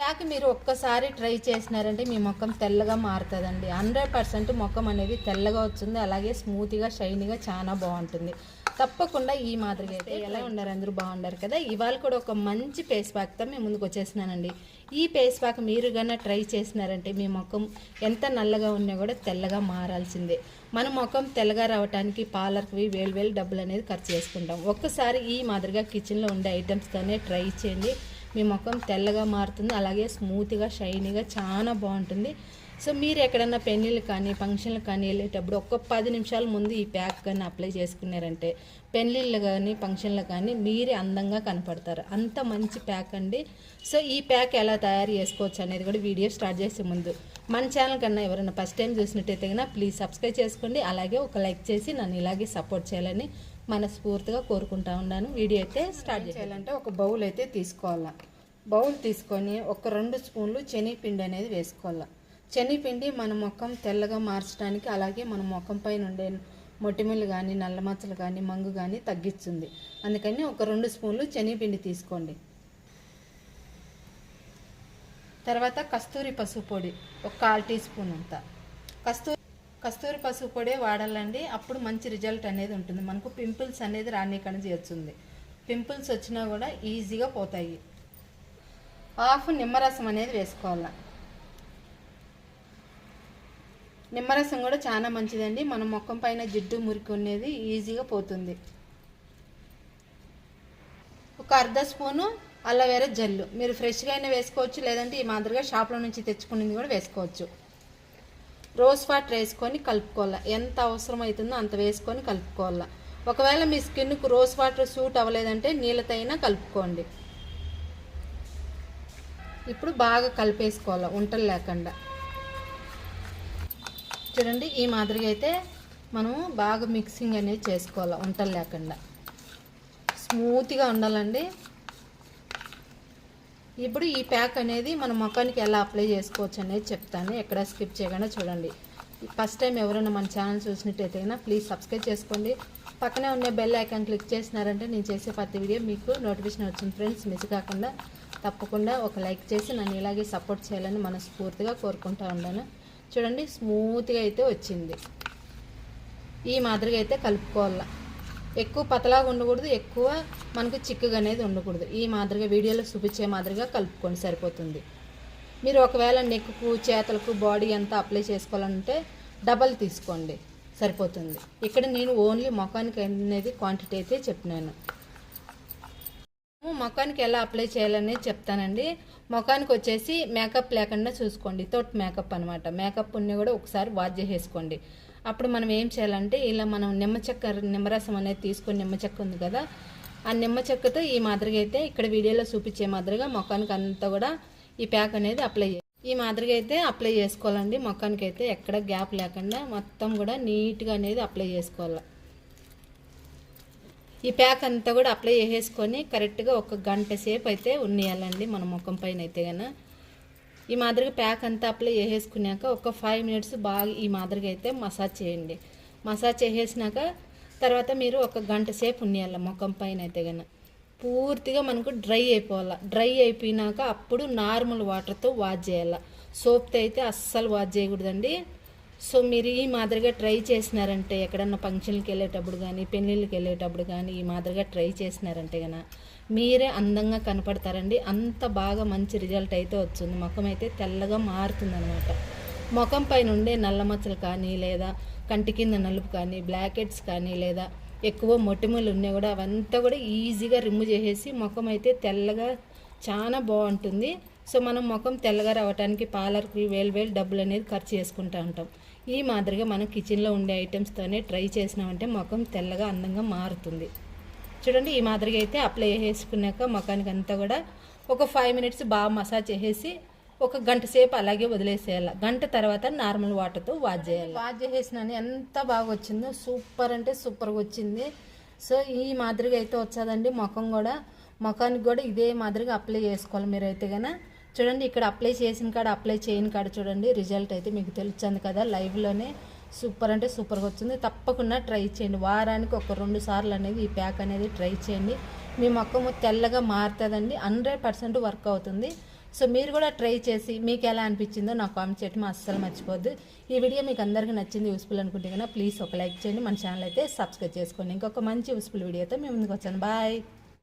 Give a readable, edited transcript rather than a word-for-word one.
Pack మీరు ఒక్కసారి try చేసినారంటే మీ ముఖం తెల్లగా మారుతుందండి. 100% ముఖం అనేది తెల్లగా వచ్చింది, అలాగే స్మూత్గా షైనీగా చాలా బాగుంటుంది. తప్పకుండా ఈ మాదిరిగా అయితే ఎలా ఉన్నారు, అందరూ బాగుండారు కదా. ఇవాళ కూడా ఒక మంచి ఫేస్ ప్యాక్తో మేము ముందుకు వచ్చేసినానండి. ఈ ఫేస్ ప్యాక్ మీరు కన్నా ట్రై చేసినారంటే మీ ముఖం ఎంత నల్లగా ఉన్నా కూడా తెల్లగా మారాల్సిందే. మన ముఖం తెల్లగా రావడానికి పార్లర్కి వేలు డబ్బులు అనేది ఖర్చు చేసుకుంటాం. ఒక్కసారి ఈ మాదిరిగా కిచెన్లో ఉండే ఐటమ్స్తోనే ట్రై చేయండి. మీ ముఖం తెల్లగా మారుతుంది, అలాగే స్మూత్గా షైనీగా చాలా బాగుంటుంది. సో మీరు ఎక్కడన్నా పెళ్ళిళ్ళు కానీ ఫంక్షన్లు కానీ వెళ్ళేటప్పుడు ఒక్క 10 నిమిషాల ముందు ఈ ప్యాక్ కానీ అప్లై చేసుకున్నారంటే పెళ్ళిళ్ళు కానీ ఫంక్షన్లు కానీ మీరే అందంగా కనపడతారు. అంత మంచి ప్యాక్ అండి. సో ఈ ప్యాక్ ఎలా తయారు చేసుకోవచ్చు అనేది కూడా వీడియో స్టార్ట్ చేసే ముందు మన ఛానల్ కన్నా ఎవరైనా ఫస్ట్ టైం చూసినట్టయితే కన్నా ప్లీజ్ సబ్స్క్రైబ్ చేసుకోండి, అలాగే ఒక లైక్ చేసి నన్ను ఇలాగే సపోర్ట్ చేయాలని మనస్ఫూర్తిగా కోరుకుంటా ఉన్నాను. వీడియో అయితే స్టార్ట్ చేయాలంటే ఒక బౌల్ అయితే తీసుకోవాలా. బౌల్ తీసుకొని ఒక 2 స్పూన్లు శనగపిండి అనేది వేసుకోవాలా. శనగపిండి మన ముఖం తెల్లగా మార్చడానికి, అలాగే మన ముఖం పైన ఉండే మొటిమలు కానీ నల్ల మచ్చలు కానీ మంగు కానీ తగ్గిస్తుంది. అందుకని ఒక 2 స్పూన్లు శనగపిండి తీసుకోండి. తర్వాత కస్తూరి పసుపు పొడి ఒక 1/4 టీ స్పూన్ అంతా. కస్తూరి పసుపు పొడే వాడాలండి, అప్పుడు మంచి రిజల్ట్ అనేది ఉంటుంది. మనకు పింపుల్స్ అనేది రానికని చేస్తుంది. పింపుల్స్ వచ్చినా కూడా ఈజీగా పోతాయి. హాఫ్ నిమ్మరసం అనేది వేసుకోవాలి. నిమ్మరసం కూడా చాలా మంచిదండి, మన ముఖం పైన జిడ్డు మురికి అనేది ఈజీగా పోతుంది. ఒక 1/2 స్పూను అలోవెరా జెల్లు మీరు ఫ్రెష్గా అయినా వేసుకోవచ్చు, లేదంటే ఈ మాదిరిగా షాప్లో నుంచి తెచ్చుకునేది కూడా వేసుకోవచ్చు. రోజ్ వాటర్ వేసుకొని కలుపుకోవాలి. ఎంత అవసరం అవుతుందో అంత వేసుకొని కలుపుకోవాలి. ఒకవేళ మీ స్కిన్కు రోజ్ వాటర్ సూట్ అవ్వలేదంటే నీళ్ళతో అయినా కలుపుకోండి. ఇప్పుడు బాగా కలిపేసుకోవాలి ఉంటలు లేకుండా. చూడండి ఈ మాదిరిగా అయితే మనము బాగా మిక్సింగ్ అనేది చేసుకోవాలి ఉంటలు లేకుండా. స్మూత్గా ఉండాలండి. ఇప్పుడు ఈ ప్యాక్ అనేది మన ముఖానికి ఎలా అప్లై చేసుకోవచ్చు అనేది చెప్తాను, ఎక్కడ స్కిప్ చేయకుండా చూడండి. ఫస్ట్ టైం ఎవరైనా మన ఛానల్ చూసినట్టయితే ప్లీజ్ సబ్స్క్రైబ్ చేసుకోండి. పక్కనే ఉండే బెల్ ఐకాన్ క్లిక్ చేసినారంటే నేను చేసే ప్రతి వీడియో మీకు నోటిఫికేషన్ వచ్చింది. ఫ్రెండ్స్ మిస్ కాకుండా తప్పకుండా ఒక లైక్ చేసి నన్ను ఇలాగే సపోర్ట్ చేయాలని మనస్ఫూర్తిగా కోరుకుంటూ ఉన్నాను. చూడండి స్మూత్గా అయితే వచ్చింది. ఈ మాదిరిగా అయితే కలుపుకోవాలి. ఎక్కువ పతలాగా ఉండకూడదు, ఎక్కువ మనకు చిక్కుగా అనేది ఉండకూడదు. ఈ మాదిరిగా వీడియోలో చూపించే మాదిరిగా కలుపుకొని సరిపోతుంది. మీరు ఒకవేళ నెక్కు చేతులకు బాడీ అంతా అప్లై చేసుకోవాలంటే డబల్ తీసుకోండి సరిపోతుంది. ఇక్కడ నేను ఓన్లీ ముఖానికి అనేది క్వాంటిటీ అయితే చెప్పినాను. ముఖానికి ఎలా అప్లై చేయాలనేది చెప్తానండి. ముఖానికి వచ్చేసి మేకప్ లేకుండా చూసుకోండి, తోట్ మేకప్ అనమాట. మేకప్ ఉన్ని కూడా ఒకసారి వాష్ చేసేసుకోండి. అప్పుడు మనం ఏం చేయాలంటే ఇలా మనం నిమ్మరసం అనేది తీసుకొని నిమ్మచెక్క ఉంది కదా, ఆ నిమ్మచెక్కతో ఈ మాదిరిగా అయితే ఇక్కడ వీడియోలో చూపించే మాదిరిగా ముఖానికి అంతా కూడా ఈ ప్యాక్ అనేది ఈ మాదిరిగా అయితే అప్లై చేసుకోవాలండి. ముఖానికి అయితే ఎక్కడ గ్యాప్ లేకుండా మొత్తం కూడా నీట్గా అనేది అప్లై చేసుకోవాలి. ఈ ప్యాక్ అంతా కూడా అప్లై చేసేసుకొని కరెక్ట్గా 1 గంట సేపు అయితే ఉన్నియాలండి మన ముఖం పైన అయితే కన్నా. ఈ మాదిరిగా ప్యాక్ అంతా అప్లై చేసేసుకున్నాక ఒక 5 మినిట్స్ బాగా ఈ మాదిరిగా అయితే మసాజ్ చేయండి. మసాజ్ చేసేసినాక తర్వాత మీరు 1 గంట సేపు ఉన్నియాలి ముఖం పైన అయితే కన్నా. పూర్తిగా మనకు డ్రై అయిపోవాలి. డ్రై అయిపోయినాక అప్పుడు నార్మల్ వాటర్తో వాష్ చేయాలి. సోప్తో అయితే అస్సలు వాష్ చేయకూడదండి. సో మీరు ఈ మాదిరిగా ట్రై చేసినారంటే ఎక్కడన్నా ఫంక్షన్కి వెళ్ళేటప్పుడు కానీ పెళ్ళిళ్ళకి వెళ్ళేటప్పుడు కానీ ఈ మాదిరిగా ట్రై చేసినారంటే కన్నా మీరే అందంగా కనపడతారండి. అంత బాగా మంచి రిజల్ట్ అయితే వచ్చింది. ముఖం అయితే తెల్లగా మారుతుంది అనమాట. ముఖం పైన ఉండే నల్ల మచ్చలు కానీ లేదా కంటి కింద నలుపు కానీ బ్లాక్ హెడ్స్ కానీ లేదా ఎక్కువ మొటిమలు ఉన్నా కూడా అవంతా కూడా ఈజీగా రిమూవ్ చేసేసి ముఖం అయితే తెల్లగా చాలా బాగుంటుంది. సో మనం ముఖం తెల్లగా రావడానికి పార్లర్కి వేలు డబ్బులు అనేది ఖర్చు చేసుకుంటూ ఉంటాం. ఈ మాదిరిగా మనం కిచెన్లో ఉండే ఐటమ్స్తోనే ట్రై చేసినామంటే ముఖం తెల్లగా అందంగా మారుతుంది. చూడండి ఈ మాదిరిగా అయితే అప్లై చేసుకున్నాక ముఖానికి అంతా కూడా ఒక 5 మినిట్స్ బాగా మసాజ్ చేసేసి 1 గంట సేపు అలాగే వదిలేసేయాలి. గంట తర్వాత నార్మల్ వాటర్తో వాష్ చేయాలి. వాష్ చేసేసినాను ఎంత బాగా వచ్చిందో, సూపర్ అంటే సూపర్గా వచ్చింది. సో ఈ మాదిరిగా అయితే వచ్చేదండి. ముఖానికి కూడా ఇదే మాదిరిగా అప్లై చేసుకోవాలి మీరైతే కన్నా. చూడండి ఇక్కడ అప్లై చేసిన కాడ అప్లై చేయని కాడ చూడండి రిజల్ట్ అయితే మీకు తెలుస్తుంది కదా లైవ్లోనే. సూపర్ అంటే సూపర్గా వచ్చింది. తప్పకుండా ట్రై చేయండి. వారానికి ఒక 2 సార్లు అనేది ఈ ప్యాక్ అనేది ట్రై చేయండి. మీ ముఖము తెల్లగా మారుతుందండి. 100% వర్క్ అవుతుంది. సో మీరు కూడా ట్రై చేసి మీకు ఎలా అనిపించిందో నాకు కామెంట్ చేయడం అస్సలు మర్చిపోద్దు. ఈ వీడియో మీకు అందరికీ నచ్చింది, యూస్ఫుల్ అనుకుంటే కన్నా ప్లీజ్ ఒక లైక్ చేయండి, మన ఛానల్ అయితే సబ్స్క్రైబ్ చేసుకోండి. ఇంకొక మంచి యూస్ఫుల్ వీడియోతో మేము ముందుకు వచ్చాను. బాయ్.